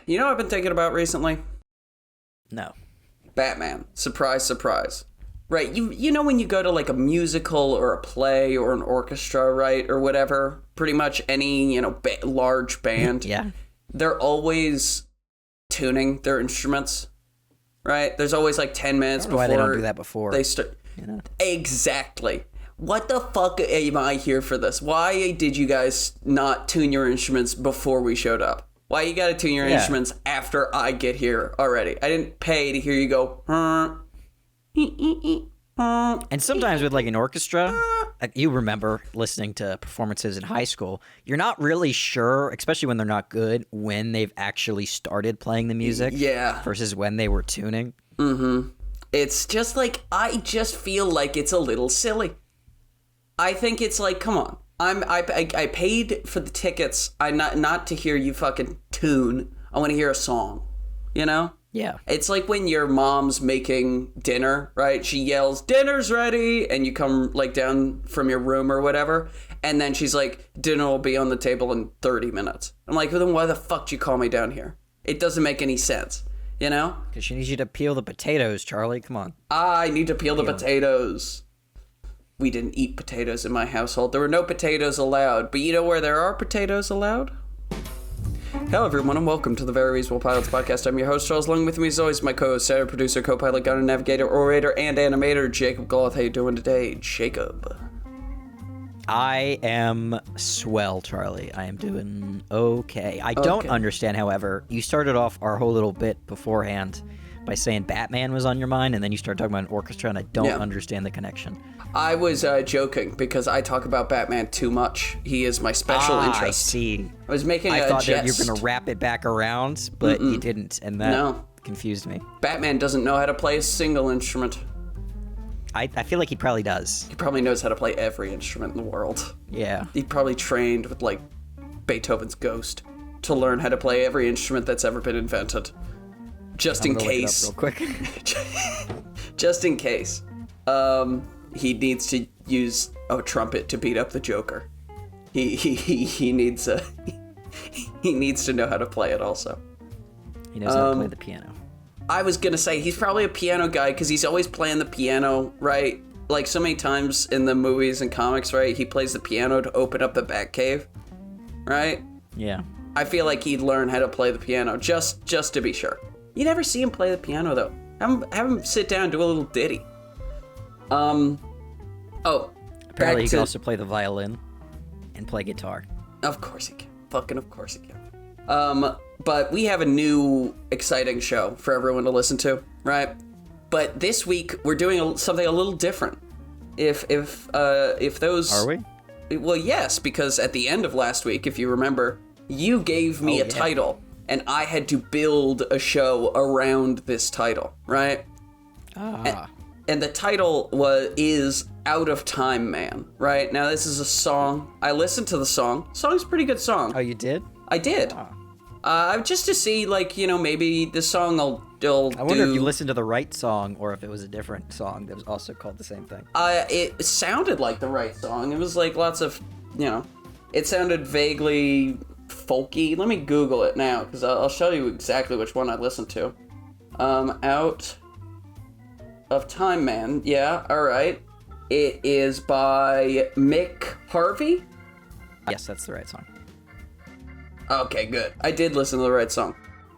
You know what I've been thinking about recently? No. Batman. Surprise, surprise. Right, you know when you go to like a musical or a play or an orchestra, right, or whatever, pretty much any, large band. Yeah. They're always tuning their instruments, right? There's always like 10 minutes before why they don't do that before. They start. Exactly. What the fuck am I here for this? Why did you guys not tune your instruments before we showed up? Why you gotta tune your instruments after I get here already? I didn't pay to hear you go, And sometimes with like an orchestra, you remember listening to performances in high school, you're not really sure, especially when they're not good, when they've actually started playing the music versus when they were tuning. Mm-hmm. It's just like, I just feel like it's a little silly. I think it's like, come on. I paid for the tickets. Not to hear you fucking tune. I want to hear a song, you know? Yeah. It's like when your mom's making dinner, right? She yells, "Dinner's ready," and you come like down from your room or whatever, and then she's like, "Dinner will be on the table in 30 minutes." I'm like, well, then why the fuck did you call me down here? It doesn't make any sense, you know? Because she needs you to peel the potatoes, Charlie. Come on. I need to peel the potatoes. We didn't eat potatoes in my household. There were no potatoes allowed. But you know where there are potatoes allowed? Hello, everyone, and welcome to the Very Reasonable Pilots podcast. I'm your host, Charles. Along with me, as always, my co-host, editor, producer, co-pilot, gunner, navigator, orator, and animator, Jacob Goloth. How you doing today, Jacob? I am swell, Charlie. I am doing okay. I don't understand, however, you started off our whole little bit beforehand by saying Batman was on your mind, and then you started talking about an orchestra, and I don't understand the connection. I was joking because I talk about Batman too much. He is my special interest. I see. I was making a jest. I thought that you were going to wrap it back around, but you didn't, and that confused me. Batman doesn't know how to play a single instrument. I feel like he probably does. He probably knows how to play every instrument in the world. Yeah. He probably trained with, like, Beethoven's ghost to learn how to play every instrument that's ever been invented. Just in case. Look it up real quick. Just in case. He needs to use a trumpet to beat up the Joker. He needs he needs to know how to play it also. He knows how to play the piano. I was gonna say he's probably a piano guy because he's always playing the piano, right? Like so many times in the movies and comics, right? He plays the piano to open up the Batcave, right? Yeah. I feel like he'd learn how to play the piano just to be sure. You never see him play the piano though. Have him sit down and do a little ditty. Apparently he can also play the violin and play guitar. Of course he can. Fucking of course he can. But we have a new exciting show for everyone to listen to, right? But this week we're doing something a little different. If those Are we? Well, yes, because at the end of last week, if you remember, you gave me a title and I had to build a show around this title, right? And the title is Out of Time Man, right? Now, this is a song. I listened to the song. The song's a pretty good song. Oh, you did? I did. Just to see, like, maybe this song will I wonder if you listened to the right song or if it was a different song that was also called the same thing. It sounded like the right song. It was, like, lots of, it sounded vaguely folky. Let me Google it now, because I'll show you exactly which one I listened to. Out of Time Man. Yeah, all right. It is by Mick Harvey. Yes, that's the right song. Okay, good. I did listen to the right song.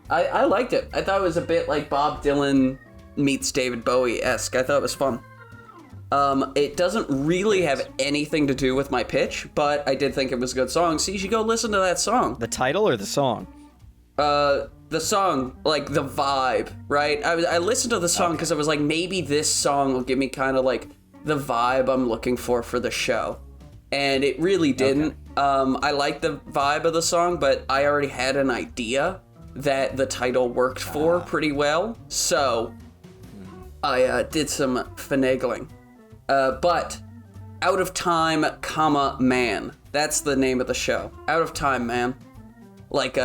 I liked it. I thought it was a bit like Bob Dylan meets David Bowie-esque. I thought it was fun. It doesn't really have anything to do with my pitch, but I did think it was a good song, so you should go listen to that song. The title or the song? The song, like, the vibe, right? I listened to the song because I was like, maybe this song will give me kind of, like, the vibe I'm looking for the show. And it really didn't. I liked the vibe of the song, but I already had an idea that the title worked for pretty well. So I did some finagling. But Out of Time, Man. That's the name of the show. Out of Time, Man. Like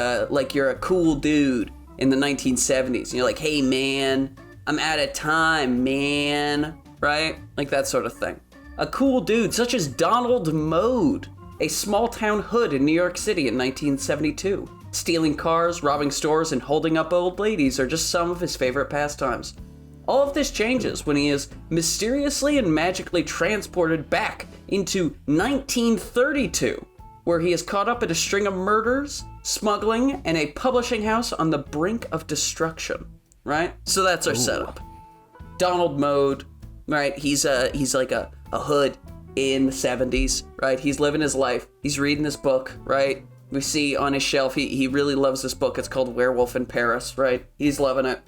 you're a cool dude in the 1970s. And you're like, hey, man, I'm out of time, man. Right? Like that sort of thing. A cool dude such as Donald Mode, a small-town hood in New York City in 1972. Stealing cars, robbing stores, and holding up old ladies are just some of his favorite pastimes. All of this changes when he is mysteriously and magically transported back into 1932, where he is caught up in a string of murders, smuggling, and a publishing house on the brink of destruction, right? So that's our setup. Donald Mode, right? He's like a hood in the 70s, right? He's living his life. He's reading this book, right? We see on his shelf, he really loves this book. It's called Werewolf in Paris, right? He's loving it.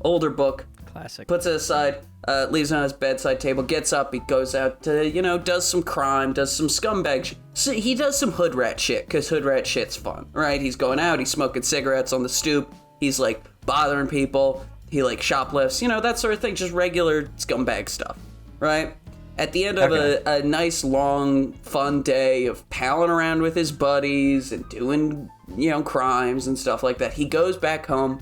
Older book. Classic. Puts it aside, leaves it on his bedside table, gets up, he goes out to, does some crime, does some scumbag shit. So he does some hood rat shit, because hood rat shit's fun, right? He's going out, he's smoking cigarettes on the stoop, he's, like, bothering people, he, like, shoplifts, that sort of thing, just regular scumbag stuff, right? At the end of a nice, long, fun day of palling around with his buddies and doing, crimes and stuff like that, he goes back home,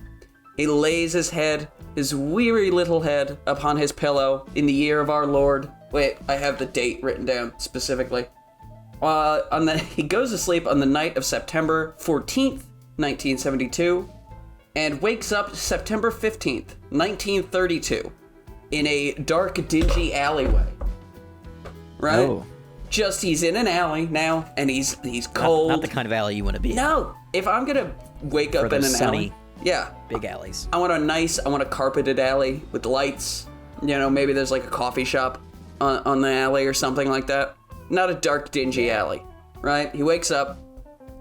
he lays his weary little head upon his pillow in the year of our Lord. Wait, I have the date written down specifically. He goes to sleep on the night of September 14th, 1972, and wakes up September 15th, 1932, in a dark, dingy alleyway. Right? Oh. Just, he's in an alley now, and he's cold. Not the kind of alley you want to be in. No! If I'm gonna wake up in an alley... Yeah. Big alleys. I want a carpeted alley with lights. Maybe there's like a coffee shop on the alley or something like that. Not a dark, dingy alley, right? He wakes up,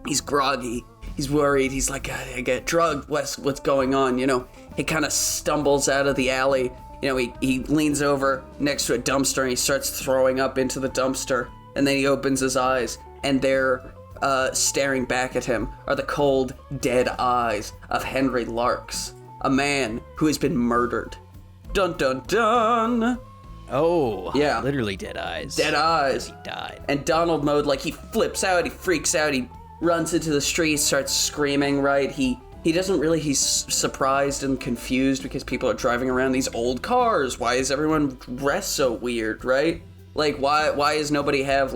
he's groggy, he's worried, he's like, I get drugged, what's going on, He kind of stumbles out of the alley, he leans over next to a dumpster and he starts throwing up into the dumpster. And then he opens his eyes and they're staring back at him are the cold, dead eyes of Henry Larks, a man who has been murdered. Dun dun dun! Oh, yeah. Literally dead eyes. Dead eyes. He died. And Donald Mode, he flips out, he freaks out, he runs into the street, starts screaming, right? He's surprised and confused because people are driving around these old cars. Why is everyone dressed so weird, right? Why does nobody have,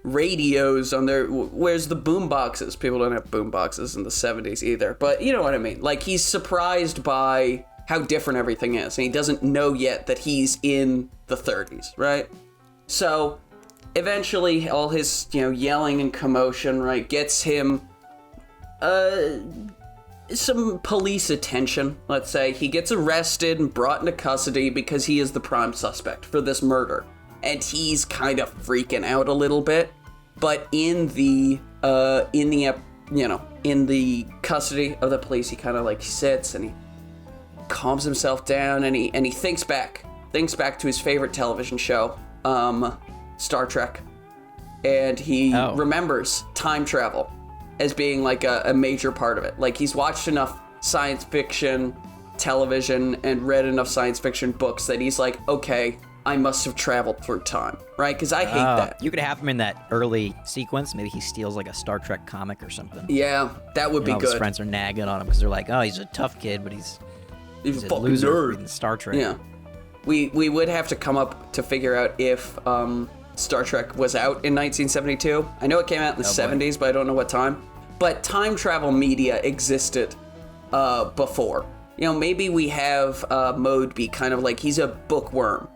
radios on their... Where's the boom boxes? People don't have boom boxes in the 70s either. But you know what I mean. He's surprised by how different everything is. And he doesn't know yet that he's in the 30s, right? So, eventually, all his, yelling and commotion, right, gets him... some police attention, let's say. He gets arrested and brought into custody because he is the prime suspect for this murder. And he's kind of freaking out a little bit, but in the custody of the police, he kind of sits and he calms himself down and he thinks back to his favorite television show, Star Trek, and he remembers time travel as being a major part of it. He's watched enough science fiction television and read enough science fiction books that he's like, okay, I must have traveled through time, right? Because I hate that. You could have him in that early sequence. Maybe he steals a Star Trek comic or something. Yeah, that would be good. His friends are nagging on him because they're like, oh, he's a tough kid, but he's a loser nerd. reading Star Trek. Yeah. We would have to come up to figure out if Star Trek was out in 1972. I know it came out in the 70s, but I don't know what time. But time travel media existed before. Maybe we have Mode be kind of he's a bookworm,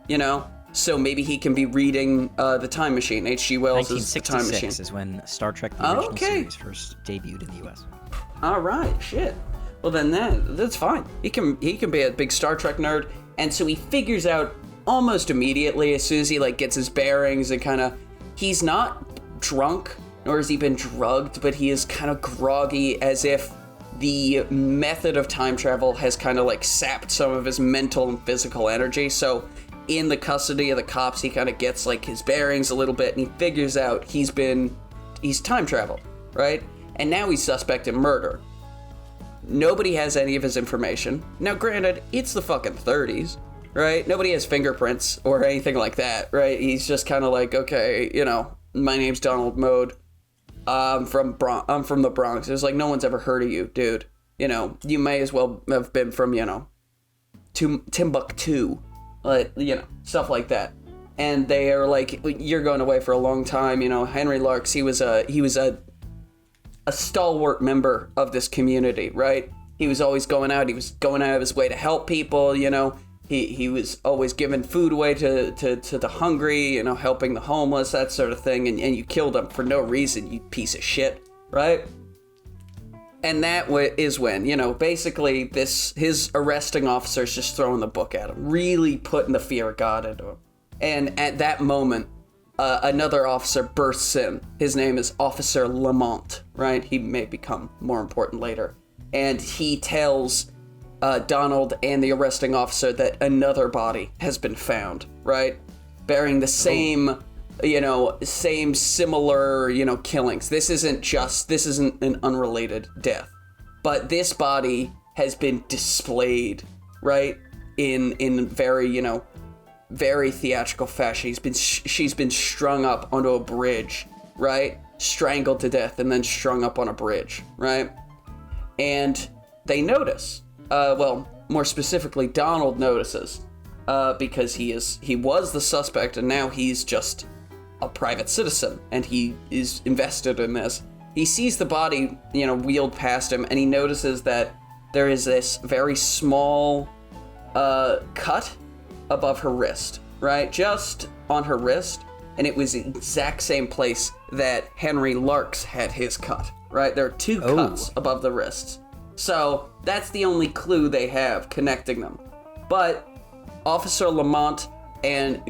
So maybe he can be reading The Time Machine, H.G. Wells' The Time Machine. 1966 is when Star Trek the original series first debuted in the U.S. All right, shit. Well, then that's fine. He can be a big Star Trek nerd, and so he figures out almost immediately as soon as he gets his bearings and kind of... He's not drunk, nor has he been drugged, but he is kind of groggy as if the method of time travel has kind of sapped some of his mental and physical energy. So in the custody of the cops, he kind of gets his bearings a little bit and he figures out he's time traveled, right? And now he's suspect in murder. Nobody has any of his information. Now, granted, it's the fucking 30s, right? Nobody has fingerprints or anything like that, right? He's just kind of okay, my name's Donald Mode. I'm from the Bronx. It's no one's ever heard of you, dude. You may as well have been from, Timbuktu. Stuff like that. And they are you're going away for a long time. Henry Larks, he was a a stalwart member of this community, right? He was always going out. He was going out of his way to help people, you know. He was always giving food away to the hungry, you know, helping the homeless, that sort of thing. And you killed him for no reason, you piece of shit, right? And that is when, you know, basically his arresting officer's just throwing the book at him, really putting the fear of God into him. And at that moment, another officer bursts in. His name is Officer Lamont, right? He may become more important later. And he tells Donald and the arresting officer that another body has been found, right? Bearing the same, you know, similar, you know, killings. This isn't an unrelated death. But this body has been displayed, right? In very, you know, very theatrical fashion. She's been strung up onto a bridge, right? Strangled to death and then strung up on a bridge, right? And they notice. Well, more specifically, Donald notices, because he was the suspect and now he's just a private citizen and he is invested in this. He sees the body, you know, wheeled past him, and he notices that there is this very small cut above her wrist, right? Just on her wrist, and it was the exact same place that Henry Larks had his cut, right? There are two cuts above the wrists. So that's the only clue they have connecting them. But Officer Lamont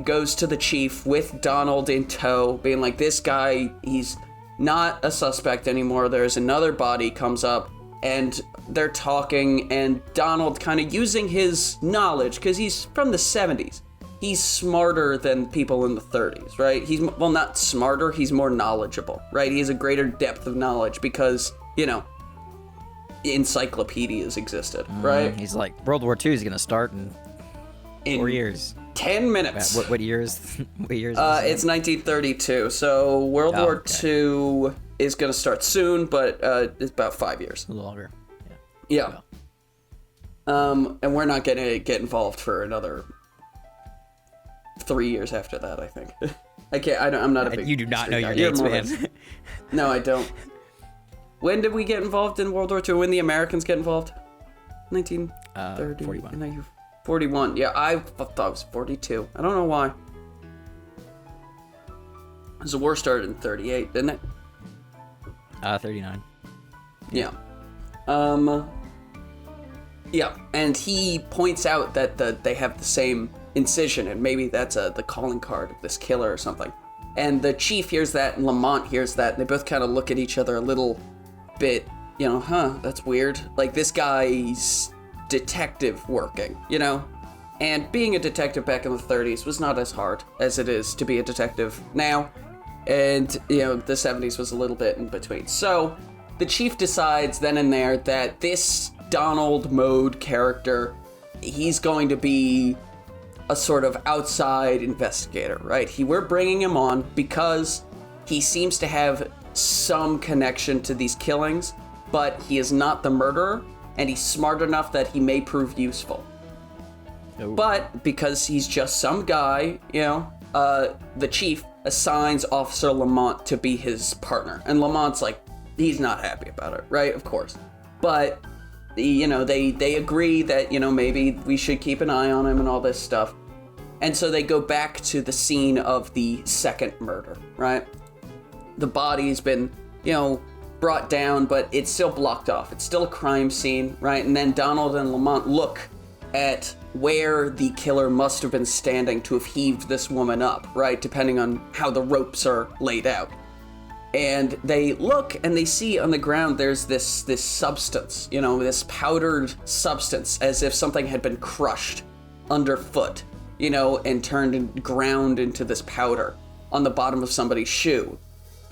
goes to the chief with Donald in tow, being like, this guy, he's not a suspect anymore. There's another body comes up, and they're talking, and Donald kind of using his knowledge, because he's from the 70s. He's smarter than people in the 30s, right? He's, well, not smarter, he's more knowledgeable, right? He has a greater depth of knowledge because, you know, encyclopedias existed, right? He's like, World War II is going to start in 4 years. 10 minutes. What years? What years? It's 1932, so World War II is going to start soon, but it's about 5 years. A little longer. Yeah. And we're not going to get involved for another 3 years after that, I think. I'm not a big... You do not know your dates, man. No, I don't. When did we get involved in World War II? When the Americans get involved? 1930? 41. 41. Yeah, I thought it was 42. I don't know why. Because the war started in 38, didn't it? 39. Yeah. Yeah, and he points out that they have the same incision, and maybe that's the calling card of this killer or something. And the chief hears that, and Lamont hears that, and they both kind of look at each other a little bit, you know, that's weird. Like, this guy's detective working, you know? And being a detective back in the 30s was not as hard as it is to be a detective now. And, you know, the 70s was a little bit in between. So, the chief decides then and there that this Donald Mode character, he's going to be a sort of outside investigator, right? We're bringing him on because he seems to have some connection to these killings, but he is not the murderer, and he's smart enough that he may prove useful. Oh. But because he's just some guy, you know, the chief assigns Officer Lamont to be his partner, and Lamont's like, he's not happy about it, right? Of course. But, you know, they agree that, you know, maybe we should keep an eye on him and all this stuff. And so they go back to the scene of the second murder, right? The body's been, you know, brought down, but it's still blocked off. It's still a crime scene, right? And then Donald and Lamont look at where the killer must have been standing to have heaved this woman up, right? Depending on how the ropes are laid out. And they look and they see on the ground there's this substance, you know, this powdered substance, as if something had been crushed underfoot, you know, and turned and ground into this powder on the bottom of somebody's shoe.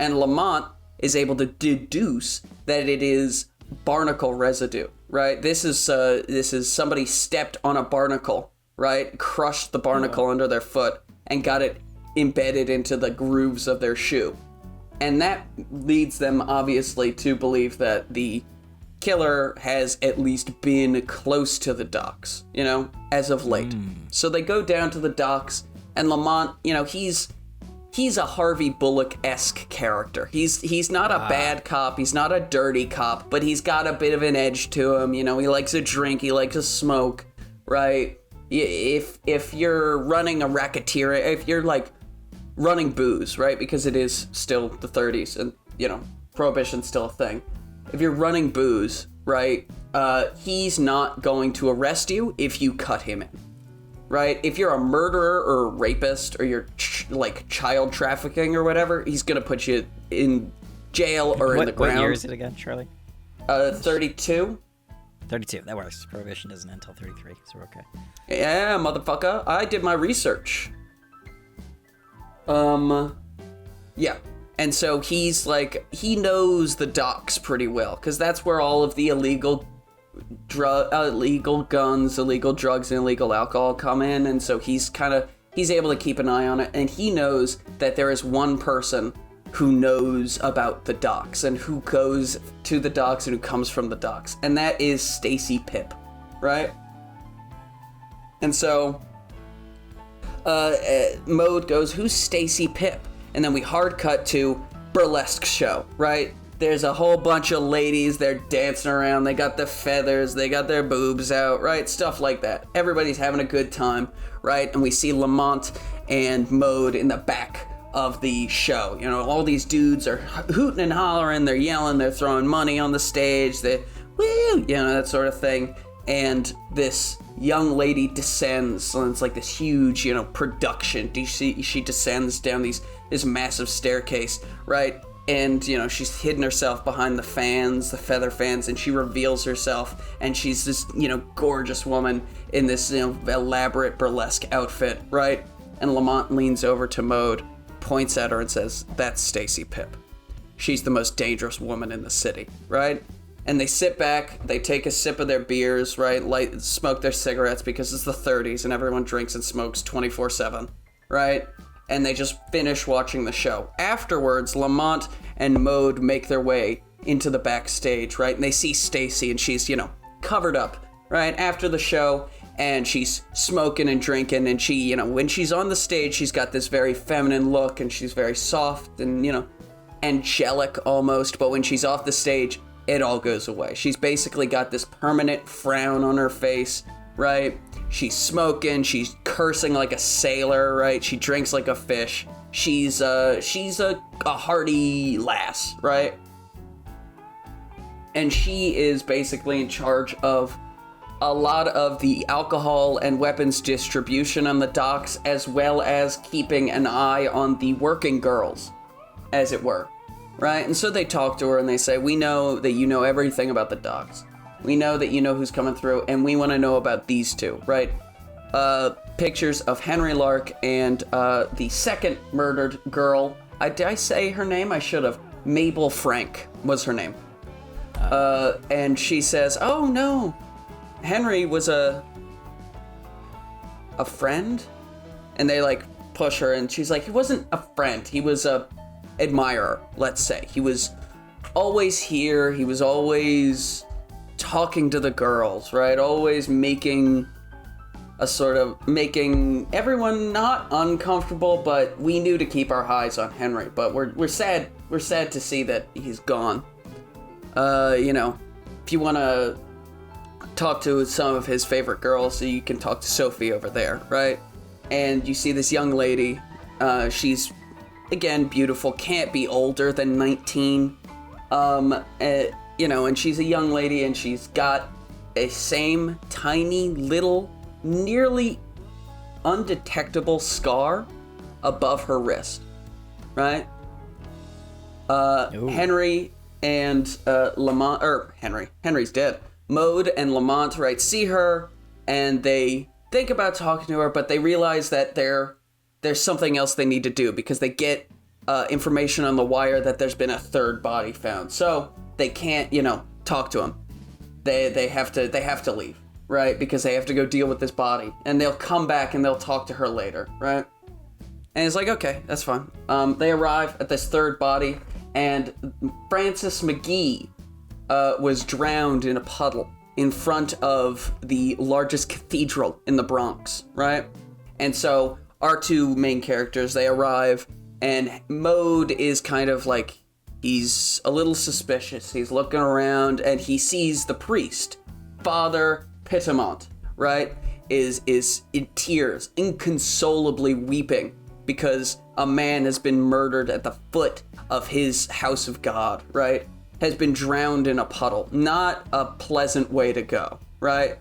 And Lamont is able to deduce that it is barnacle residue, right? This is somebody stepped on a barnacle, right? Crushed the barnacle under their foot and got it embedded into the grooves of their shoe. And that leads them, obviously, to believe that the killer has at least been close to the docks, you know, as of late. So they go down to the docks, and Lamont, you know, he's he's a Harvey Bullock-esque character. He's not a bad cop, he's not a dirty cop, but he's got a bit of an edge to him. You know, he likes to drink, he likes to smoke, right? If you're running a racketeer, if you're like running booze, right? Because it is still the 30s and, you know, prohibition's still a thing. If you're running booze, right, he's not going to arrest you if you cut him in. Right? If you're a murderer or a rapist or you're like child trafficking or whatever, he's gonna put you in jail or in the ground. What year is it again, Charlie? 32. 32. That works. Prohibition isn't until 33, so we're okay. Yeah, motherfucker. I did my research. Yeah. And so he's like, he knows the docks pretty well, because that's where all of the illegal guns, illegal drugs, and illegal alcohol come in. And so he's able to keep an eye on it, and he knows that there is one person who knows about the docks and who goes to the docks and who comes from the docks, and that is Stacy Pip, right? And so Mode goes, who's Stacy Pip? And then we hard cut to burlesque show, right? There's a whole bunch of ladies, they're dancing around, they got the feathers, they got their boobs out, right? Stuff like that. Everybody's having a good time, right? And we see Lamont and Mode in the back of the show. You know, all these dudes are hooting and hollering, they're yelling, they're throwing money on the stage, they woo, you know, that sort of thing. And this young lady descends, and it's like this huge, you know, production. She descends down this massive staircase, right? And, you know, she's hidden herself behind the fans, the feather fans, and she reveals herself, and she's this, you know, gorgeous woman in this, you know, elaborate burlesque outfit, right? And Lamont leans over to Mode, points at her, and says, that's Stacy Pip. She's the most dangerous woman in the city, right? And they sit back, they take a sip of their beers, right? Smoke their cigarettes, because it's the 30s and everyone drinks and smokes 24/7, right? And they just finish watching the show. Afterwards, Lamont and Mode make their way into the backstage, right? And they see Stacy, and she's, you know, covered up, right? After the show, and she's smoking and drinking, and she, you know, when she's on the stage, she's got this very feminine look, and she's very soft and, you know, angelic almost, but when she's off the stage, it all goes away. She's basically got this permanent frown on her face, right? She's smoking, she's cursing like a sailor, right? She drinks like a fish. She's a hardy lass, right? And she is basically in charge of a lot of the alcohol and weapons distribution on the docks, as well as keeping an eye on the working girls, as it were, right? And so they talk to her and they say, we know that you know everything about the docks. We know that you know who's coming through, and we want to know about these two, right? Pictures of Henry Lark and the second murdered girl. Did I say her name? I should have. Mabel Frank was her name. And she says, oh no, Henry was a friend? And they like push her, and she's like, he wasn't a friend, he was a admirer, let's say. He was always here, he was always talking to the girls, right? Always making everyone not uncomfortable, but we knew to keep our eyes on Henry. But we're sad to see that he's gone. You know, if you want to talk to some of his favorite girls, so you can talk to Sophie over there, right? And you see this young lady, she's again beautiful, can't be older than 19. You know, and she's a young lady, and she's got a same tiny little, nearly undetectable scar above her wrist, right? Henry and Lamont, Henry's dead. Mode and Lamont, right, see her, and they think about talking to her, but they realize that there's something else they need to do, because they get information on the wire that there's been a third body found. So they can't, you know, talk to him. They have to leave, right? Because they have to go deal with this body, and they'll come back and they'll talk to her later, right? And it's like, okay, that's fine. They arrive at this third body, and Francis McGee was drowned in a puddle in front of the largest cathedral in the Bronx, right? And so our two main characters, they arrive, And Mode is kind of like, he's a little suspicious. He's looking around and he sees the priest, Father Pitamont, right? Is in tears, inconsolably weeping because a man has been murdered at the foot of his house of God, right? Has been drowned in a puddle. Not a pleasant way to go, right?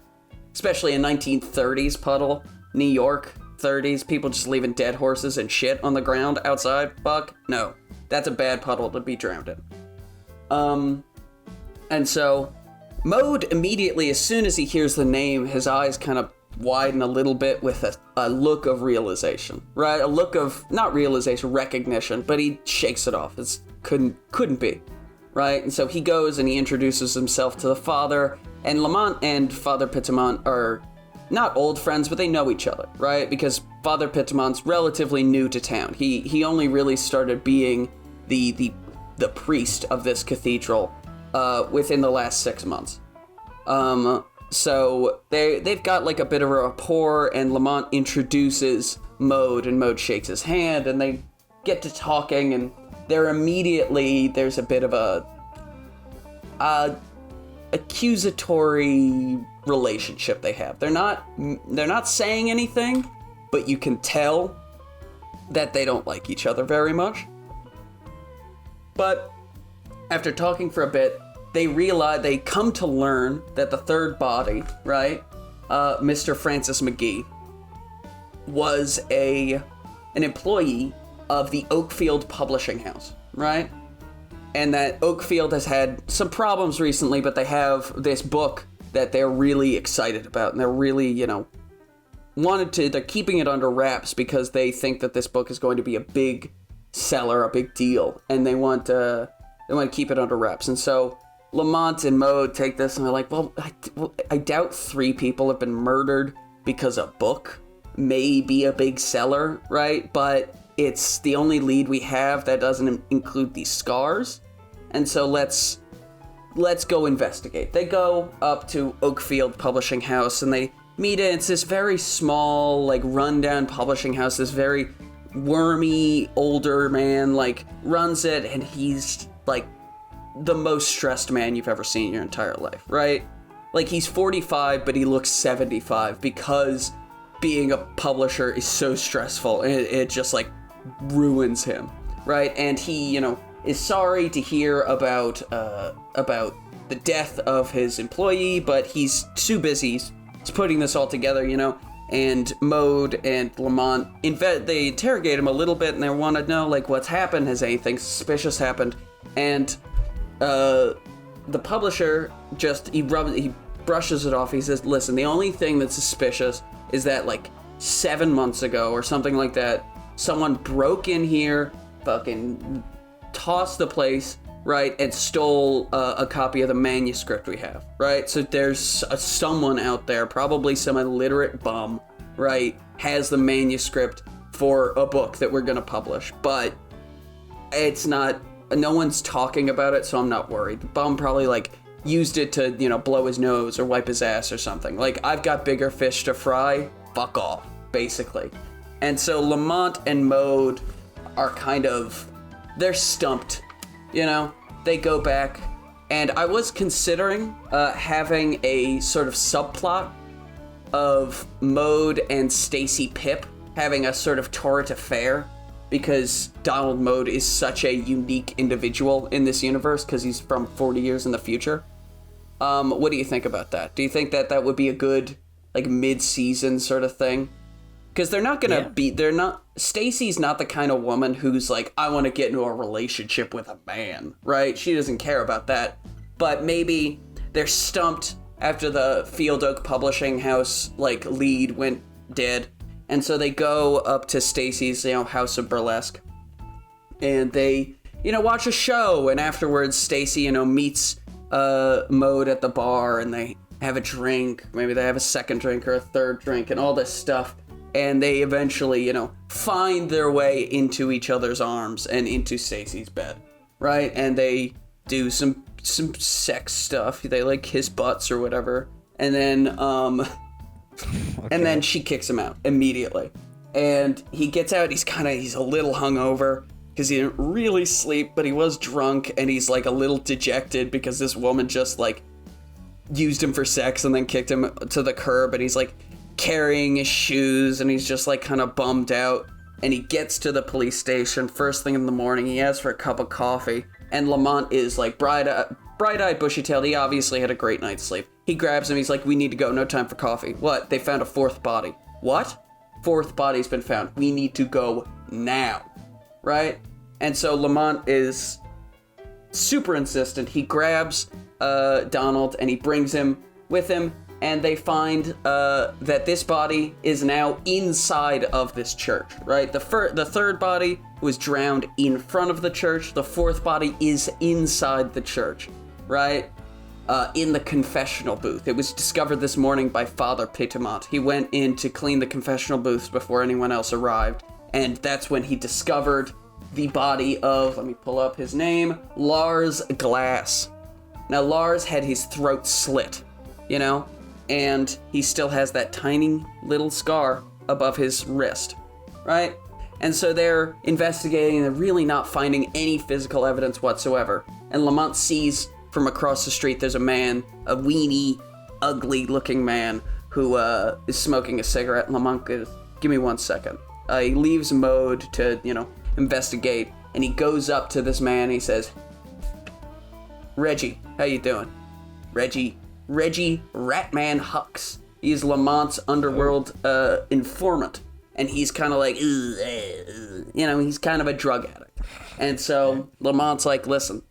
Especially a 1930s puddle. New York 30s, people just leaving dead horses and shit on the ground outside. Fuck, no. That's a bad puddle to be drowned in. And so Mode immediately, as soon as he hears the name, his eyes kind of widen a little bit with a look of realization, right? A look of, not realization, recognition, but he shakes it off. It couldn't be, right? And so he goes and he introduces himself to the father, and Lamont and Father Pitamont are not old friends, but they know each other, right? Because Father Pitamont's relatively new to town. He only really started being the priest of this cathedral within the last 6 months. So they've got like a bit of a rapport, and Lamont introduces Mode, and Mode shakes his hand, and they get to talking, and there's a bit of a accusatory relationship they have. They're not saying anything, but you can tell that they don't like each other very much. But after talking for a bit, they come to learn that the third body, right, Mr. Francis McGee, was an employee of the Oakfield Publishing House, right? And that Oakfield has had some problems recently, but they have this book that they're really excited about, and they're really, they're keeping it under wraps because they think that this book is going to be a big seller, a big deal, and they want to keep it under wraps. And so Lamont and Mode take this and they're like, well, I doubt 3 people have been murdered because a book may be a big seller, right? But it's the only lead we have that doesn't include these scars. And so let's go investigate. They go up to Oakfield Publishing House and they meet it. It's this very small, like, rundown publishing house. This very wormy older man, like, runs it, and he's, like, the most stressed man you've ever seen in your entire life, right? Like, he's 45, but he looks 75 because being a publisher is so stressful, and it just, like, ruins him, right? And he, is sorry to hear about the death of his employee, but he's too busy. He's putting this all together, and Mode and Lamont, they interrogate him a little bit, and they want to know, like, what's happened? Has anything suspicious happened? And the publisher he brushes it off. He says, listen, the only thing that's suspicious is that, like, 7 months ago or something like that, someone broke in here, fucking tossed the place, right, and stole a copy of the manuscript we have, right? So there's someone out there, probably some illiterate bum, right, has the manuscript for a book that we're gonna publish, but no one's talking about it, so I'm not worried. The bum probably, like, used it to, blow his nose or wipe his ass or something. Like, I've got bigger fish to fry, fuck off, basically. And so Lamont and Mode are they're stumped, They go back, and I was considering having a sort of subplot of Mode and Stacy Pip having a sort of torrid affair, because Donald Mode is such a unique individual in this universe because he's from 40 years in the future. What do you think about that? Do you think that would be a good, like, mid-season sort of thing? Because they're not gonna Stacy's not the kind of woman who's like, I want to get into a relationship with a man, right? She doesn't care about that. But maybe they're stumped after the Field Oak Publishing House, like, lead went dead. And so they go up to Stacy's, House of Burlesque, and they, watch a show. And afterwards, Stacy, meets Mode at the bar, and they have a drink. Maybe they have a second drink or a third drink, and all this stuff. And they eventually, find their way into each other's arms and into Stacy's bed, right? And they do some sex stuff. They, like, kiss butts or whatever, and then okay. And then she kicks him out immediately. And he gets out, he's a little hungover because he didn't really sleep, but he was drunk, and he's like a little dejected because this woman just like used him for sex and then kicked him to the curb, and he's like carrying his shoes, and he's just like kind of bummed out. And he gets to the police station first thing in the morning. He asks for a cup of coffee, and Lamont is like bright-eyed, bushy-tailed. He obviously had a great night's sleep. He grabs him. He's like, "We need to go. No time for coffee." "What? They found a fourth body." "What? Fourth body's been found. We need to go now." Right? And so Lamont is super insistent. He grabs Donald and he brings him with him, and they find that this body is now inside of this church, right? The third body was drowned in front of the church. The fourth body is inside the church, right? In the confessional booth. It was discovered this morning by Father Pitamont. He went in to clean the confessional booths before anyone else arrived, and that's when he discovered the body of, let me pull up his name, Lars Glass. Now, Lars had his throat slit, you know, and he still has that tiny little scar above his wrist, right? And so they're investigating, and they're really not finding any physical evidence whatsoever. And Lamont sees from across the street, there's a man, a weenie, ugly-looking man, who is smoking a cigarette. And Lamont goes, "Give me 1 second." He leaves mode to, investigate, and he goes up to this man, and he says, "Reggie, how you doing?" Reggie Ratman Hux. He's Lamont's underworld informant, and he's kind of like, he's kind of a drug addict. And so Lamont's like, "Listen,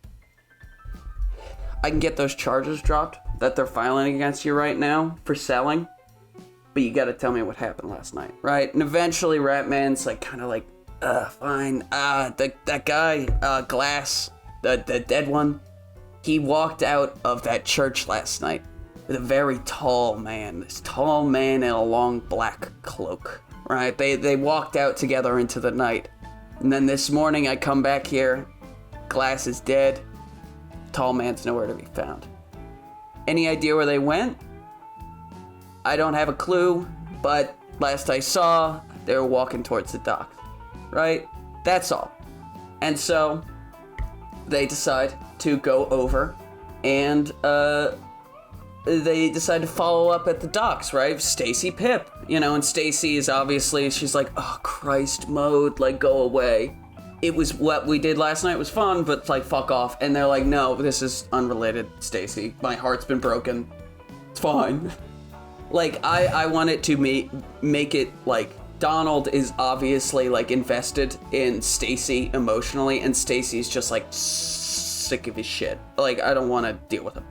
I can get those charges dropped that they're filing against you right now for selling, but you gotta tell me what happened last night," right? And eventually Ratman's like, kind of like, fine. That guy, Glass, the dead one, he walked out of that church last night with a very tall man. This tall man in a long black cloak, right? They walked out together into the night. And then this morning I come back here, Glass is dead, tall man's nowhere to be found. Any idea where they went? I don't have a clue, but last I saw, they were walking towards the docks, right? That's all. And so they decide to go over, and they decide to follow up at the docks, right? Stacy Pip, and Stacy is obviously, she's like, "Oh, Christ mode, like, go away. It was what we did last night was fun, but like, fuck off." And they're like, "No, this is unrelated, Stacy. My heart's been broken. It's fine." Like, I want it to make it like Donald is obviously like invested in Stacy emotionally, and Stacy's just like sick of his shit. Like, I don't want to deal with him.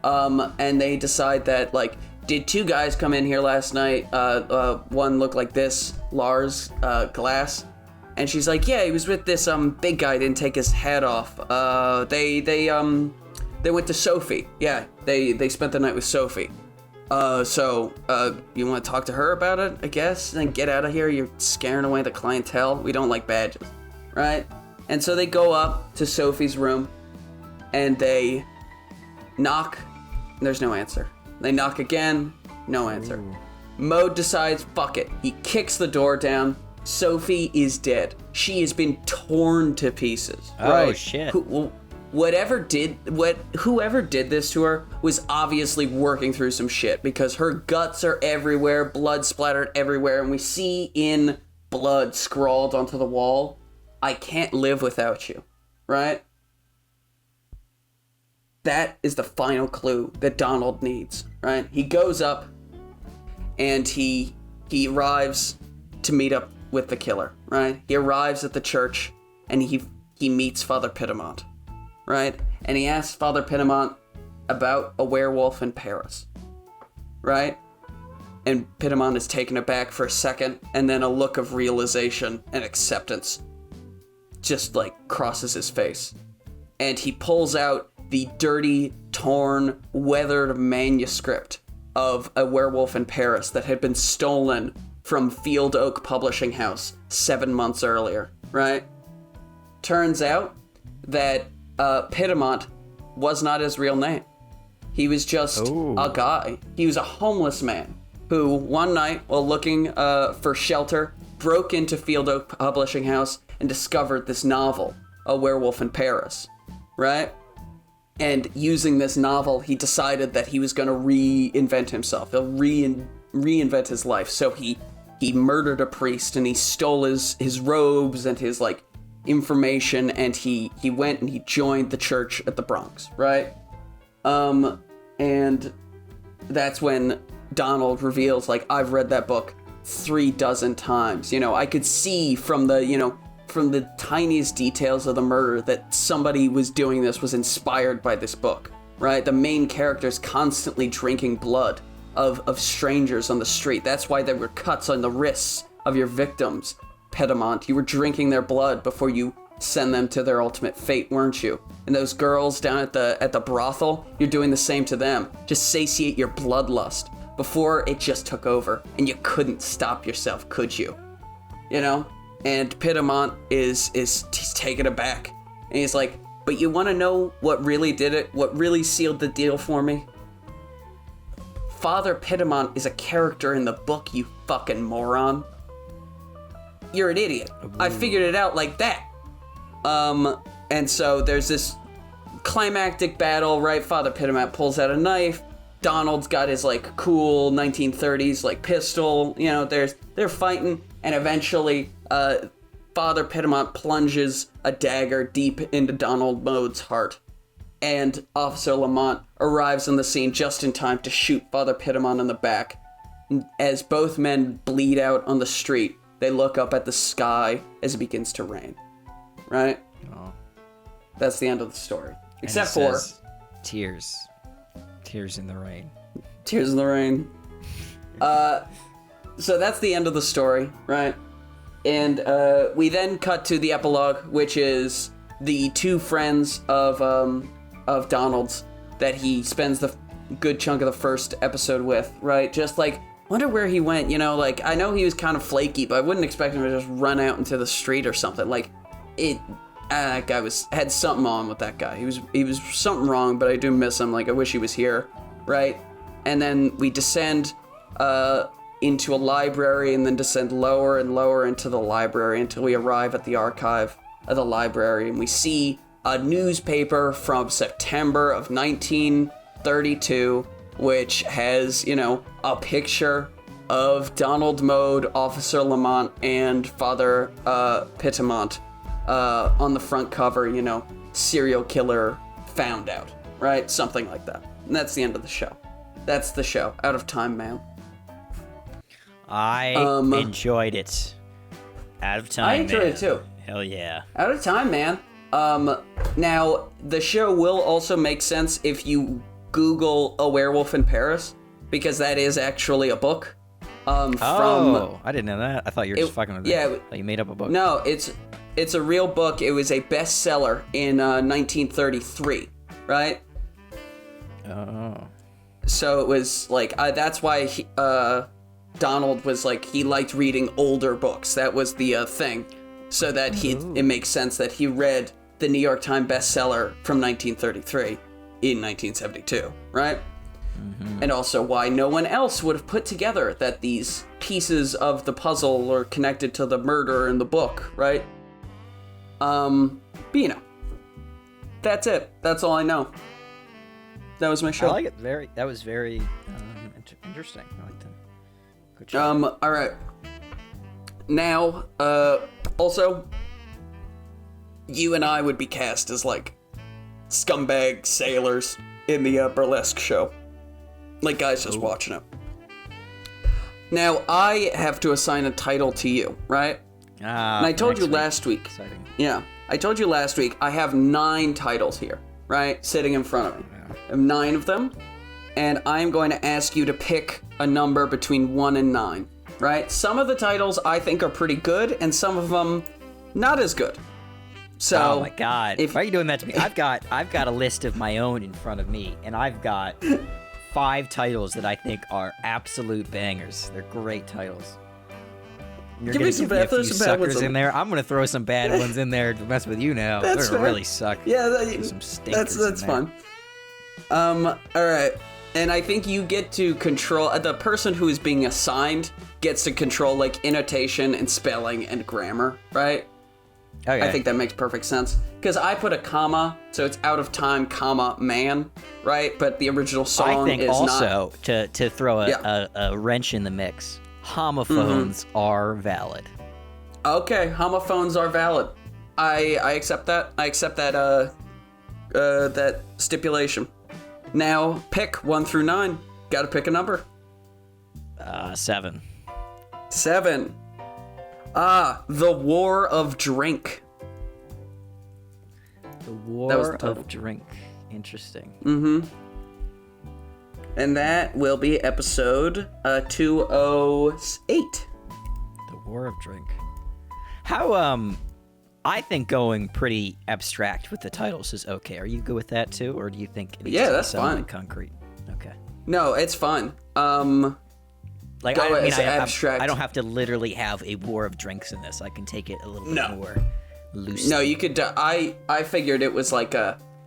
And they decide that, like, did two guys come in here last night? One looked like this, Lars Glass. And she's like, "Yeah, he was with this big guy, didn't take his hat off. They went to Sophie. Yeah, they spent the night with Sophie. So you want to talk to her about it, I guess? And then get out of here. You're scaring away the clientele. We don't like badges, right?" And so they go up to Sophie's room, and they knock, and there's no answer. They knock again, no answer. Ooh. Mode decides, fuck it. He kicks the door down. Sophie is dead. She has been torn to pieces. Oh, right? Shit. Whoever did this to her was obviously working through some shit, because her guts are everywhere, blood splattered everywhere, and we see in blood scrawled onto the wall, "I can't live without you," right? That is the final clue that Donald needs, right? He goes up, and he arrives to meet up with the killer, right? He arrives at the church, and he meets Father Pitamont, right? And he asks Father Pitamont about a werewolf in Paris, right? And Pitamont is taken aback for a second, and then a look of realization and acceptance just like crosses his face. And he pulls out the dirty, torn, weathered manuscript of a werewolf in Paris that had been stolen from Field Oak Publishing House 7 months earlier, right? Turns out that Pitamont was not his real name. He was just a guy. He was a homeless man who one night, while looking for shelter broke into Field Oak Publishing House and discovered this novel, A Werewolf in Paris, right? And using this novel, he decided that he was going to reinvent himself. He'll reinvent his life. So he murdered a priest, and he stole his robes and his, like, information, and he went and he joined the church at the Bronx, right? And that's when Donald reveals, like, I've read that book 36 times. You know, I could see from the tiniest details of the murder that somebody was doing this was inspired by this book, right? The main character's constantly drinking blood of strangers on the street. That's why there were cuts on the wrists of your victims, Pedimont. You were drinking their blood before you send them to their ultimate fate, weren't you? And those girls down at the brothel, you're doing the same to them. Just satiate your bloodlust before it just took over and you couldn't stop yourself, could you? You know? And Pedimont he's taken aback. And he's like, but you want to know what really did it? What really sealed the deal for me? Father Pedimont is a character in the book, you fucking moron. You're an idiot. I figured it out like that. And so there's this climactic battle, right? Father Pedimont pulls out a knife. Donald's got his, like, cool 1930s, like, pistol. You know, they're fighting. And eventually, Father Pedimont plunges a dagger deep into Donald Mode's heart. And Officer Lamont arrives on the scene just in time to shoot Father Pedimont in the back. As both men bleed out on the street, they look up at the sky as it begins to rain. Right? Oh. That's the end of the story. Except for... for... Tears. Tears in the rain. Tears in the rain. So that's the end of the story, right? And we then cut to the epilogue, which is the two friends of Donald's that he spends the good chunk of the first episode with, right? Just like, wonder where he went, you know? Like, I know he was kind of flaky, but I wouldn't expect him to just run out into the street or something. Like, that guy had something on with that guy. He was something wrong, but I do miss him. Like, I wish he was here, right? And then we descend into a library and then descend lower and lower into the library until we arrive at the archive of the library, and we see a newspaper from September of 1932, which has, you know, a picture of Donald Mode, Officer Lamont, and Father Pedimont on the front cover, you know, serial killer found out, right? Something like that. And that's the end of the show. That's the show. Out of time, man. I enjoyed it. Out of time, I enjoyed it too. Hell yeah. Out of time, man. Now, the show will also make sense if you Google A Werewolf in Paris, because that is actually a book. I didn't know that. I thought you were just fucking with yeah, it. Like you made up a book. No, it's a real book. It was a bestseller in 1933, right? Oh. So it was like, that's why Donald was like, he liked reading older books. That was the thing. So that it makes sense that he read the New York Times bestseller from 1933 in 1972, right? Mm-hmm. And also why no one else would have put together that these pieces of the puzzle are connected to the murder in the book, right? But you know, that's it. That's all I know. That was my show. I like it. That was very interesting. I like that. Good job. All right. Now, also, you and I would be cast as, like, scumbag sailors in the burlesque show. Like, guys just watching it. Now, I have to assign a title to you, right? And I told you last week. Exciting. Yeah. I told you last week I have 9 titles here, right? Sitting in front of me. Yeah. I have 9 of them. And I'm going to ask you to pick a number between 1 and 9. Right? Some of the titles I think are pretty good, and some of them not as good. So, oh my god! Why are you doing that to me? I've got a list of my own in front of me, and I've got 5 titles that I think are absolute bangers. They're great titles. You're gonna give me a few suckers in there. I'm gonna throw some bad ones in there to mess with you now. They're gonna really suck. Yeah, some stinkers. That's fun. All right. And I think you get to control, the person who is being assigned gets to control, like, intonation and spelling and grammar, right? Okay. I think that makes perfect sense. Because I put a comma, so it's out of time, comma, man, right? But the original song I think is also, not. to throw Yeah. a wrench in the mix, homophones are valid. Okay, homophones are valid. I accept that. I accept that, that stipulation. Now, pick 1 through 9. Gotta pick a number. 7. 7. The War of Drink. The That was War the title. of Drink. Interesting. And that will be episode 208. The War of Drink. How, I think going pretty abstract with the titles is okay. Are you good with that too, or do you think it needs to be that's somewhat fine. concrete? Okay. No, it's fine. Like, Go I mean, as abstract. I don't have to literally have a war of drinks in this. I can take it a little bit No. more loosely. No, you could. I figured it was like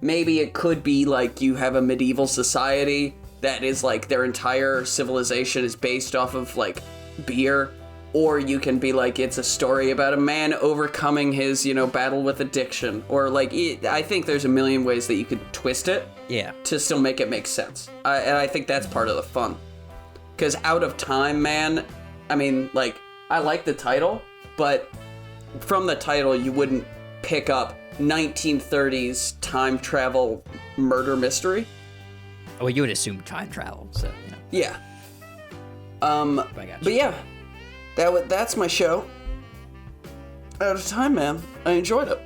maybe it could be like you have a medieval society that is like their entire civilization is based off of like beer, or you can be like it's a story about a man overcoming his battle with addiction, or like I think there's a million ways that you could twist it. Yeah. To still make it make sense, and I think that's part of the fun. Because Out of Time, man, I mean, like, I like the title, but from the title, you wouldn't pick up 1930s time travel murder mystery. Well, you would assume time travel, so, Yeah. I got you. But yeah, that's my show. Out of Time, man. I enjoyed it.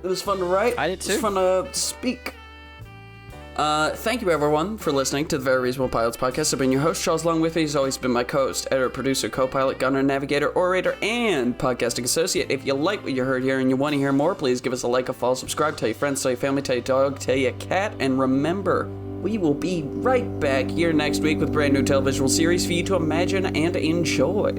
It was fun to write. I did too. It was fun to speak. Thank you, everyone, for listening to the Very Reasonable Pilots podcast. I've been your host, Charles. Along with me has always been my co-host, editor, producer, co-pilot, gunner, navigator, orator, and podcasting associate. If you like what you heard here and you want to hear more, please give us a like, a follow, subscribe, tell your friends, tell your family, tell your dog, tell your cat, and remember, we will be right back here next week with a brand new television series for you to imagine and enjoy.